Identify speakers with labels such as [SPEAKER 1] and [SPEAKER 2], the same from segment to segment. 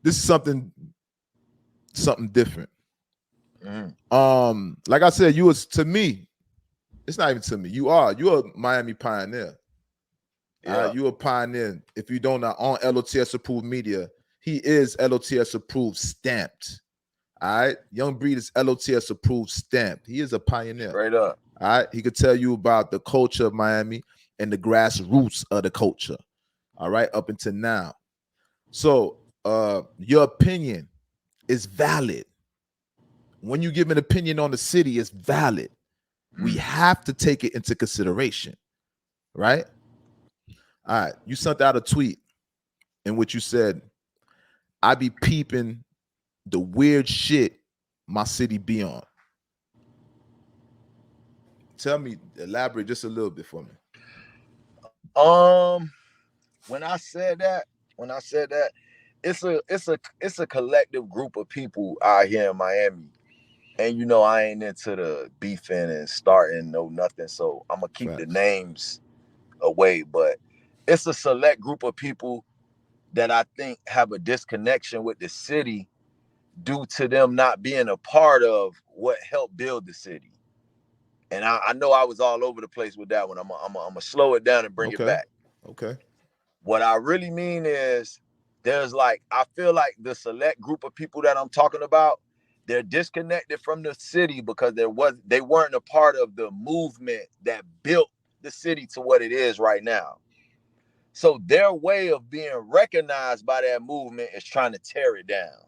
[SPEAKER 1] this is something different.
[SPEAKER 2] Mm.
[SPEAKER 1] Like I said, you was to me. It's not even to me. You're a Miami pioneer.
[SPEAKER 2] Yeah.
[SPEAKER 1] You a pioneer. If you don't know, on L.O.T.S approved media, he is L.O.T.S approved, stamped. All right, Young Breed is L.O.T.S approved, stamped. He is a pioneer.
[SPEAKER 2] Straight up.
[SPEAKER 1] All right, he could tell you about the culture of Miami and the grassroots of the culture. All right, up until now. So, your opinion is valid. When you give an opinion on the city, it's valid. We have to take it into consideration, right? All right, you sent out a tweet in which you said, I be peeping the weird shit my city be on. Tell me, elaborate just a little bit for me.
[SPEAKER 2] Um, when I said that, it's a collective group of people out here in Miami. And you know, I ain't into the beefing and starting no nothing. So I'm gonna keep the
[SPEAKER 1] Facts.
[SPEAKER 2] names away. But it's a select group of people that I think have a disconnection with the city due to them not being a part of what helped build the city. And I know I was all over the place with that one. I'm gonna slow it down and bring it
[SPEAKER 1] Okay.
[SPEAKER 2] back.
[SPEAKER 1] Okay.
[SPEAKER 2] What I really mean is there's like, I feel like the select group of people that I'm talking about, they're disconnected from the city because they weren't a part of the movement that built the city to what it is right now. So their way of being recognized by that movement is trying to tear it down.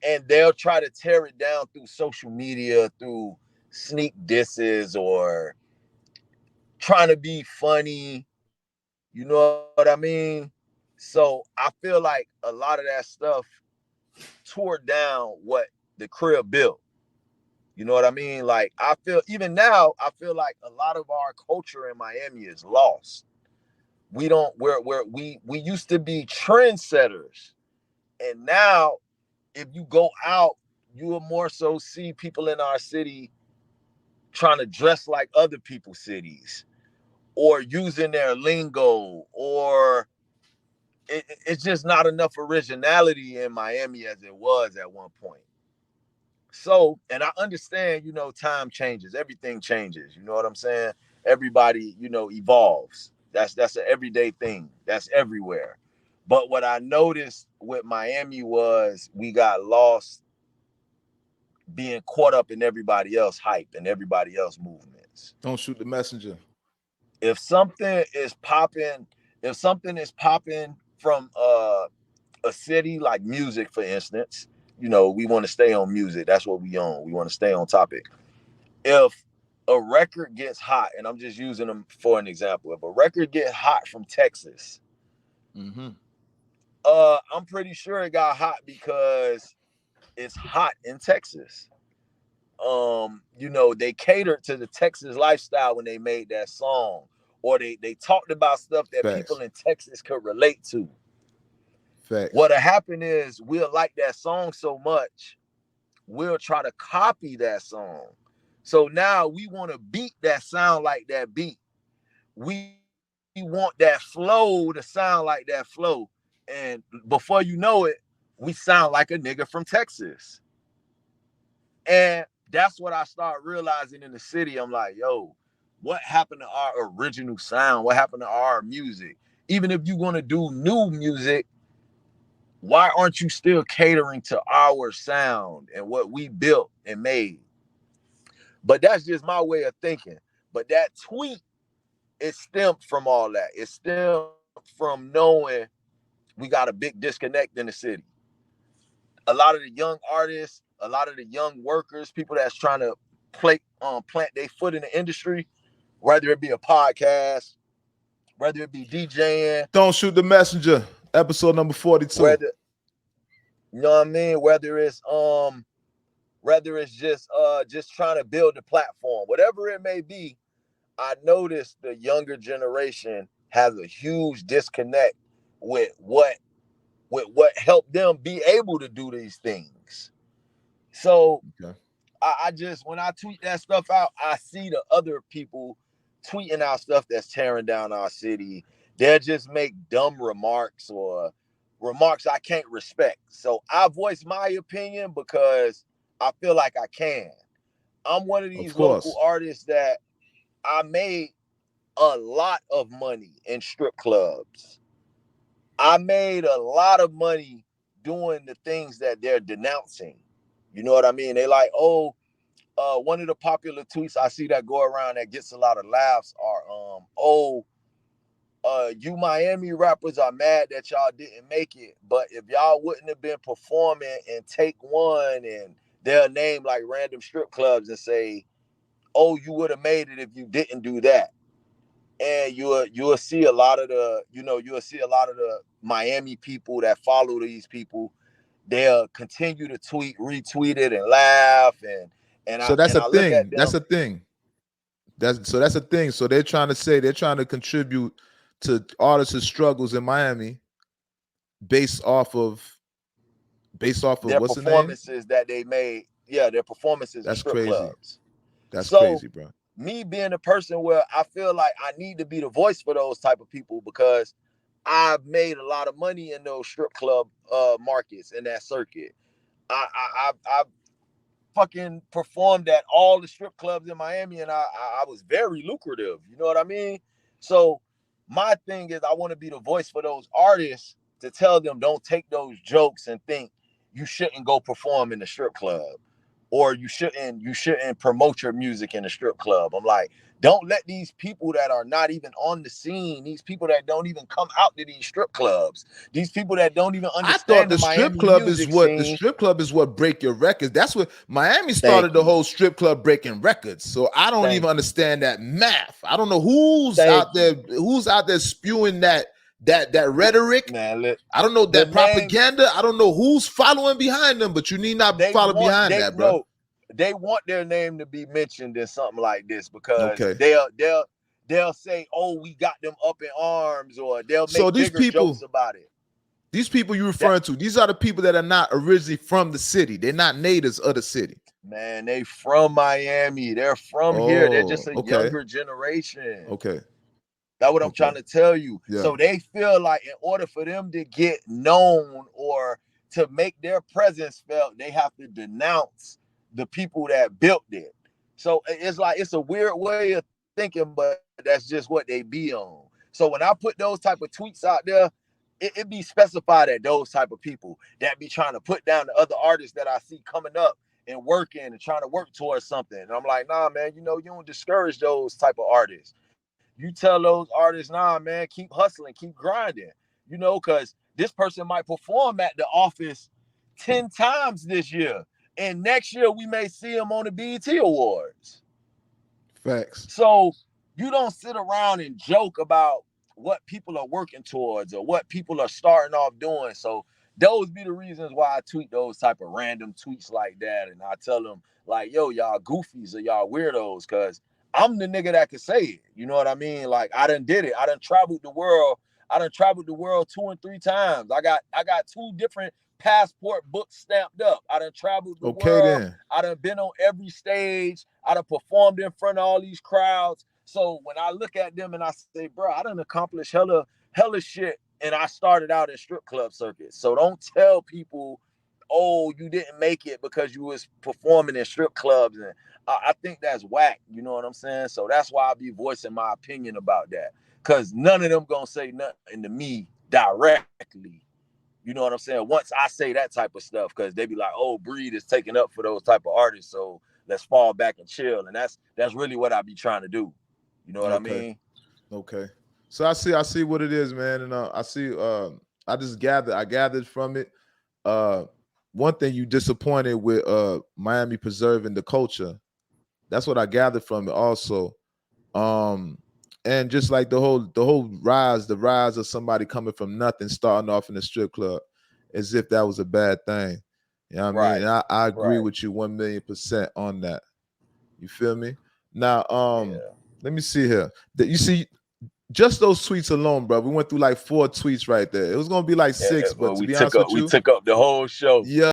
[SPEAKER 2] And they'll try to tear it down through social media, through sneak disses, or trying to be funny. You know what I mean? So I feel like a lot of that stuff tore down what the crib built. You know what I mean? Like, I feel, even now, I feel like a lot of our culture in Miami is lost. We don't, we used to be trendsetters. And now, if you go out, you will more so see people in our city trying to dress like other people's cities, or using their lingo, or it's just not enough originality in Miami as it was at one point. So, and I understand, you know, time changes, everything changes. You know what I'm saying? Everybody, you know, evolves. That's an everyday thing. That's everywhere. But what I noticed with Miami was we got lost being caught up in everybody else hype and everybody else movements.
[SPEAKER 1] Don't shoot the messenger.
[SPEAKER 2] If something is popping, if something is popping from a city, like music, for instance, you know, we want to stay on music. That's what we own. We want to stay on topic. If a record gets hot, and I'm just using them for an example, if a record gets hot from Texas,
[SPEAKER 1] Mm-hmm.
[SPEAKER 2] I'm pretty sure it got hot because it's hot in Texas. You know, they catered to the Texas lifestyle when they made that song, or they talked about stuff that people
[SPEAKER 1] Facts.
[SPEAKER 2] in Texas could relate to.
[SPEAKER 1] Facts.
[SPEAKER 2] What'll happen is we'll like that song so much, we'll try to copy that song. So now we want a beat that sound like that beat. We want that flow to sound like that flow. And before you know it, we sound like a nigga from Texas. And that's what I start realizing in the city. I'm like, yo, what happened to our original sound? What happened to our music? Even if you want to do new music, why aren't you still catering to our sound and what we built and made? But that's just my way of thinking. But that tweet, it stemmed from all that. It stemmed from knowing we got a big disconnect in the city. A lot of the young artists, a lot of the young workers, people that's trying to plant their foot in the industry, whether it be a podcast, whether it be DJing,
[SPEAKER 1] Don't shoot the messenger. Episode number 42.
[SPEAKER 2] whether, you know what I mean, whether it's just trying to build a platform, whatever it may be. I noticed the younger generation has a huge disconnect with what helped them be able to do these things. So
[SPEAKER 1] Okay.
[SPEAKER 2] I just, when I tweet that stuff out, I see the other people tweeting out stuff that's tearing down our city. They'll just make dumb remarks, or remarks I can't respect. So I voice my opinion because I feel like I can. I'm one of
[SPEAKER 1] Of
[SPEAKER 2] these local
[SPEAKER 1] course.
[SPEAKER 2] artists that I made a lot of money in strip clubs. I made a lot of money doing the things that they're denouncing. You know what I mean? They like, oh, one of the popular tweets I see that go around that gets a lot of laughs are, you Miami rappers are mad that y'all didn't make it, but if y'all wouldn't have been performing and Take One, and they'll name like random strip clubs and say, oh, you would have made it if you didn't do that. And you'll see a lot of the, you'll see a lot of the Miami people that follow these people. They'll continue to tweet, retweet it, and laugh, and I
[SPEAKER 1] So that's
[SPEAKER 2] and
[SPEAKER 1] a
[SPEAKER 2] I look at
[SPEAKER 1] thing. That's
[SPEAKER 2] them.
[SPEAKER 1] a thing. That's a thing. So they're trying to say they're trying to contribute to artists' struggles in Miami based off of
[SPEAKER 2] Their
[SPEAKER 1] what's the name?
[SPEAKER 2] performances that they made, yeah, their performances in
[SPEAKER 1] That's
[SPEAKER 2] strip
[SPEAKER 1] crazy.
[SPEAKER 2] clubs.
[SPEAKER 1] That's
[SPEAKER 2] So
[SPEAKER 1] crazy, bro.
[SPEAKER 2] me being a person where I feel like I need to be the voice for those type of people because I've made a lot of money in those strip club markets in that circuit. I fucking performed at all the strip clubs in Miami, and I was very lucrative. You know what I mean? So my thing is, I want to be the voice for those artists to tell them don't take those jokes and think you shouldn't go perform in the strip club, or you shouldn't promote your music in the strip club. I'm like, don't let these people that are not even on the scene, these people that don't even come out to these strip clubs, these people that don't even
[SPEAKER 1] I thought
[SPEAKER 2] understand the
[SPEAKER 1] the strip
[SPEAKER 2] Miami
[SPEAKER 1] club is
[SPEAKER 2] music
[SPEAKER 1] what the
[SPEAKER 2] scene.
[SPEAKER 1] strip club is what break your records. That's what Miami
[SPEAKER 2] Thank
[SPEAKER 1] started the
[SPEAKER 2] you.
[SPEAKER 1] whole strip club breaking records. So I don't even
[SPEAKER 2] Thank you.
[SPEAKER 1] understand that math. I don't know
[SPEAKER 2] Thank you.
[SPEAKER 1] who's out there spewing that rhetoric.
[SPEAKER 2] Man, look,
[SPEAKER 1] I don't know
[SPEAKER 2] the
[SPEAKER 1] that
[SPEAKER 2] name
[SPEAKER 1] propaganda. I don't know who's following behind them, but you need not
[SPEAKER 2] they
[SPEAKER 1] follow
[SPEAKER 2] want
[SPEAKER 1] behind
[SPEAKER 2] they
[SPEAKER 1] that, bro.
[SPEAKER 2] no they want their name to be mentioned in something like this because
[SPEAKER 1] Okay.
[SPEAKER 2] they'll say, oh, we got them up in arms, or they'll
[SPEAKER 1] So
[SPEAKER 2] make bigger jokes about it.
[SPEAKER 1] these people you
[SPEAKER 2] That
[SPEAKER 1] referring to, these are the people that are not originally from the city. They're not natives of the city.
[SPEAKER 2] man, they from Miami. They're from here. They're
[SPEAKER 1] Oh,
[SPEAKER 2] just a
[SPEAKER 1] okay.
[SPEAKER 2] younger generation.
[SPEAKER 1] Okay.
[SPEAKER 2] That's what I'm
[SPEAKER 1] Okay.
[SPEAKER 2] trying to tell you.
[SPEAKER 1] Yeah.
[SPEAKER 2] So they feel like in order for them to get known or to make their presence felt, they have to denounce the people that built it. So it's like it's a weird way of thinking, but that's just what they be on. So when I put those type of tweets out there, it be specified at those type of people that be trying to put down the other artists that I see coming up and working and trying to work towards something. And I'm like, nah, man, you don't discourage those type of artists. You tell those artists, nah, man, keep hustling, keep grinding, because this person might perform at the office 10 times this year. And next year we may see him on the BET Awards.
[SPEAKER 1] Facts.
[SPEAKER 2] So you don't sit around and joke about what people are working towards or what people are starting off doing. So those be the reasons why I tweet those type of random tweets like that. And I tell them like, yo, y'all goofies or y'all weirdos, because I'm the nigga that can say it. You know what I mean? Like I done did it. I done traveled the world. I done traveled the world 2 and 3 times. I got 2 different passport books stamped up. I done traveled the
[SPEAKER 1] Okay
[SPEAKER 2] world.
[SPEAKER 1] then.
[SPEAKER 2] I done been on every stage. I done performed in front of all these crowds. So when I look at them and I say, bro, I done accomplished hella shit, and I started out in strip club circuits. So don't tell people, oh, you didn't make it because you was performing in strip clubs. And I think that's whack. You know what I'm saying? So that's why I be voicing my opinion about that. Because none of them gonna say nothing to me directly. You know what I'm saying? Once I say that type of stuff, because they be like, oh, Breed is taking up for those type of artists, so let's fall back and chill. And that's really what I be trying to do. You know what I
[SPEAKER 1] Okay.
[SPEAKER 2] mean?
[SPEAKER 1] Okay. So I see what it is, man, and I see. I gathered from it. Uh, one thing you disappointed with Miami preserving the culture. That's what I gathered from it, also. Um, and just like the rise of somebody coming from nothing, starting off in a strip club, as if that was a bad thing. You know what I mean?
[SPEAKER 2] Right.
[SPEAKER 1] And I agree
[SPEAKER 2] Right.
[SPEAKER 1] with you 1,000,000% on that. You feel me? Now,
[SPEAKER 2] Yeah.
[SPEAKER 1] let me see here. That you see, just those tweets alone, bro. We went through like 4 tweets right there. It was gonna be like 6, but
[SPEAKER 2] Well,
[SPEAKER 1] to
[SPEAKER 2] we
[SPEAKER 1] be
[SPEAKER 2] took
[SPEAKER 1] honest
[SPEAKER 2] up
[SPEAKER 1] with
[SPEAKER 2] we
[SPEAKER 1] you,
[SPEAKER 2] took up the whole show.
[SPEAKER 1] yeah.